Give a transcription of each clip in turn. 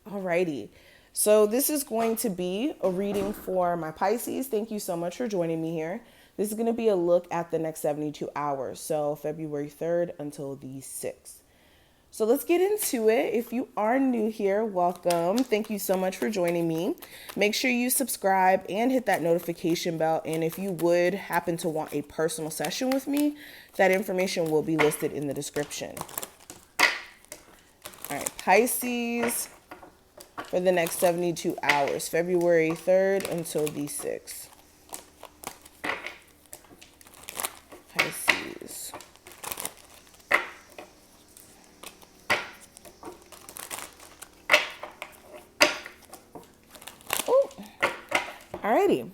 Alrighty. So this is going to be a reading for my Pisces. Thank you so much for joining me here. This is going to be a look at the next 72 hours. So February 3rd until the 6th. So let's get into it. If you are new here, welcome. Thank you so much for joining me. Make sure you subscribe and hit that notification bell. And if you would happen to want a personal session with me, that information will be listed in the description. All right, Pisces for the next 72 hours, February 3rd until the 6th. Pisces. Oh, alrighty.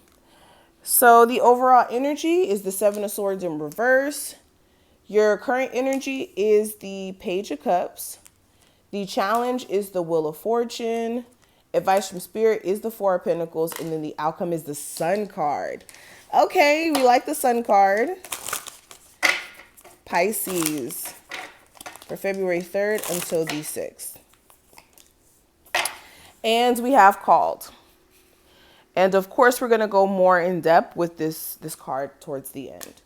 So the overall energy is the Seven of Swords in reverse. Your current energy is the Page of Cups. The challenge is the Wheel of Fortune. Advice from Spirit is the Four of Pentacles. And then the outcome is the Sun card. Okay, we like the Sun card. Pisces for February 3rd until the 6th. And we have called. And of course, we're going to go more in depth with this card towards the end.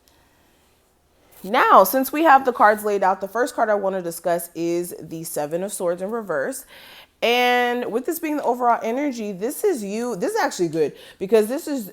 Now, since we have the cards laid out, the first card I want to discuss is the Seven of Swords in reverse. And with this being the overall energy, this is you. This is actually good because this is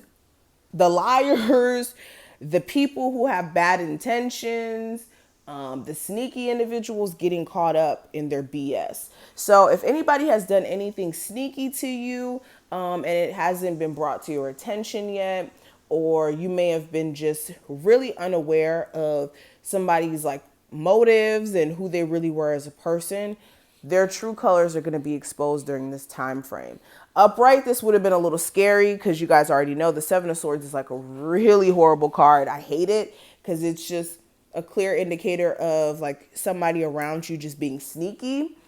the liars, the people who have bad intentions, the sneaky individuals getting caught up in their BS. So if anybody has done anything sneaky to you and it hasn't been brought to your attention yet, or you may have been just really unaware of somebody's like motives and who they really were as a person, their true colors are going to be exposed during this time frame. Upright, this would have been a little scary because you guys already know the Seven of Swords is like a really horrible card. I hate it because it's just a clear indicator of like somebody around you just being sneaky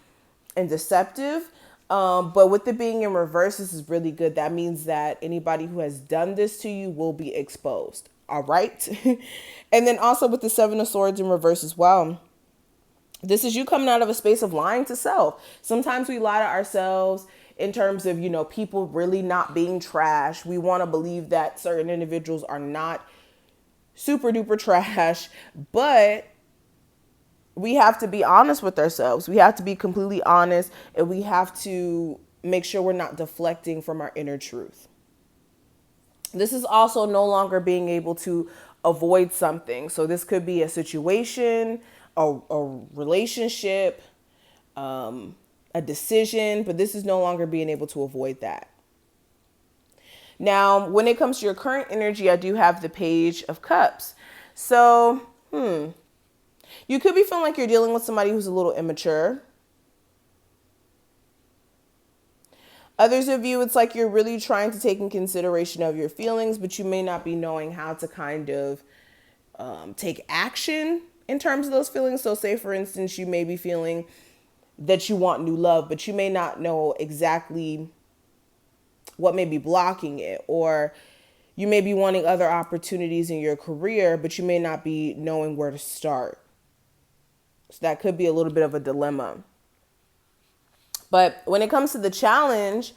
and deceptive. But with it being in reverse, this is really good. That means that anybody who has done this to you will be exposed. All right. And then also with the Seven of Swords in reverse as well. This is you coming out of a space of lying to self. Sometimes we lie to ourselves in terms of, people really not being trash. We want to believe that certain individuals are not super duper trash, but we have to be honest with ourselves. We have to be completely honest, and we have to make sure we're not deflecting from our inner truth. This is also no longer being able to avoid something. So this could be a situation, a relationship, a decision, but this is no longer being able to avoid that. Now, when it comes to your current energy, I do have the Page of Cups. So, you could be feeling like you're dealing with somebody who's a little immature. Others of you, it's like you're really trying to take in consideration of your feelings, but you may not be knowing how to kind of take action in terms of those feelings. So say, for instance, you may be feeling that you want new love, but you may not know exactly what may be blocking it. Or you may be wanting other opportunities in your career, but you may not be knowing where to start. So that could be a little bit of a dilemma. But when it comes to the challenge,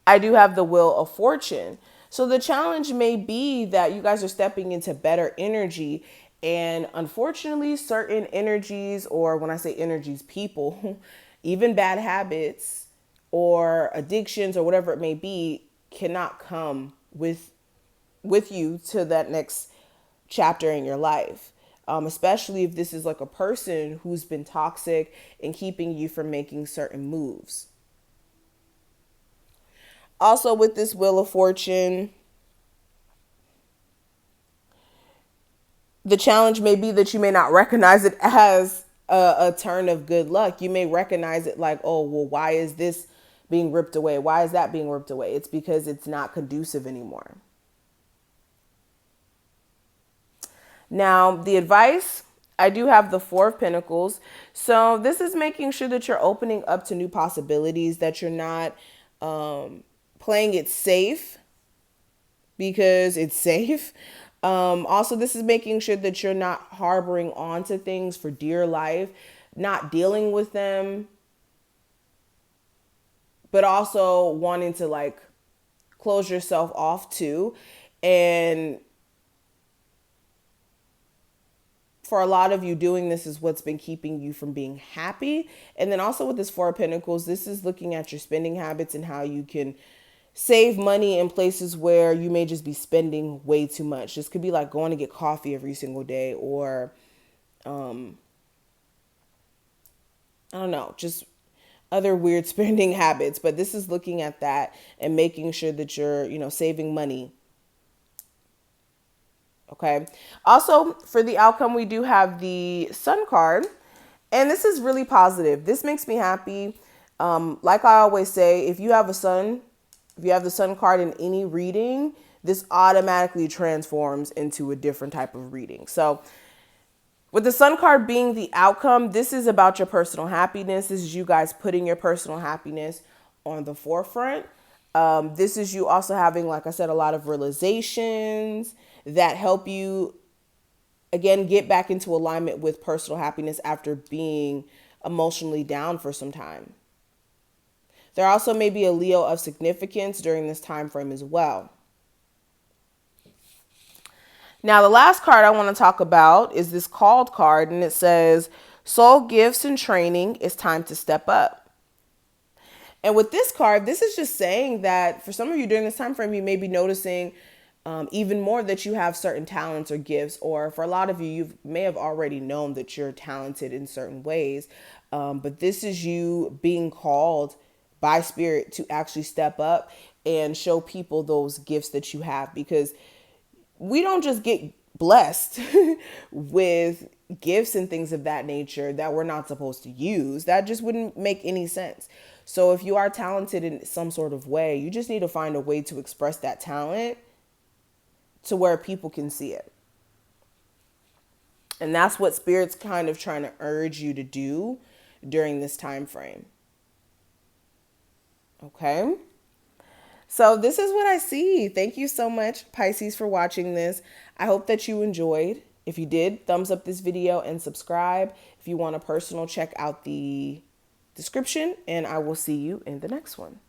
I do have the Wheel of Fortune. So the challenge may be that you guys are stepping into better energy. And unfortunately, certain energies, or when I say energies, people, even bad habits or addictions or whatever it may be, cannot come with you to that next chapter in your life. Especially if this is like a person who's been toxic and keeping you from making certain moves. Also with this Wheel of Fortune, the challenge may be that you may not recognize it as a turn of good luck. You may recognize it like, oh, well, why is this being ripped away? Why is that being ripped away? It's because it's not conducive anymore. Now, the advice, I do have the Four of Pentacles. So this is making sure that you're opening up to new possibilities, that you're not playing it safe because it's safe. Also, this is making sure that you're not harboring onto things for dear life, not dealing with them but also wanting to like close yourself off too. And for a lot of you, doing this is what's been keeping you from being happy. And then also with this Four of Pentacles, this is looking at your spending habits and how you can save money in places where you may just be spending way too much. This could be like going to get coffee every single day, or I don't know, just other weird spending habits. But this is looking at that and making sure that you're, saving money. Okay. Also, for the outcome, we do have the Sun card, and this is really positive. This makes me happy. Like I always say, if you have the Sun card in any reading, this automatically transforms into a different type of reading. So with the Sun card being the outcome, this is about your personal happiness. This is you guys putting your personal happiness on the forefront. This is you also having, like I said, a lot of realizations that help you, again, get back into alignment with personal happiness after being emotionally down for some time. There also may be a Leo of significance during this time frame as well. Now, the last card I want to talk about is this Called card, and it says, soul gifts and training, it's time to step up. And with this card, this is just saying that for some of you during this time frame, you may be noticing even more that you have certain talents or gifts, or for a lot of you, you may have already known that you're talented in certain ways. But this is you being called by spirit to actually step up and show people those gifts that you have, because we don't just get blessed with gifts and things of that nature that we're not supposed to use. That just wouldn't make any sense. So if you are talented in some sort of way, you just need to find a way to express that talent to where people can see it. And that's what Spirit's kind of trying to urge you to do during this time frame. Okay. So this is what I see. Thank you so much, Pisces, for watching this. I hope that you enjoyed. If you did, thumbs up this video and subscribe. If you want a personal, check out the description, and I will see you in the next one.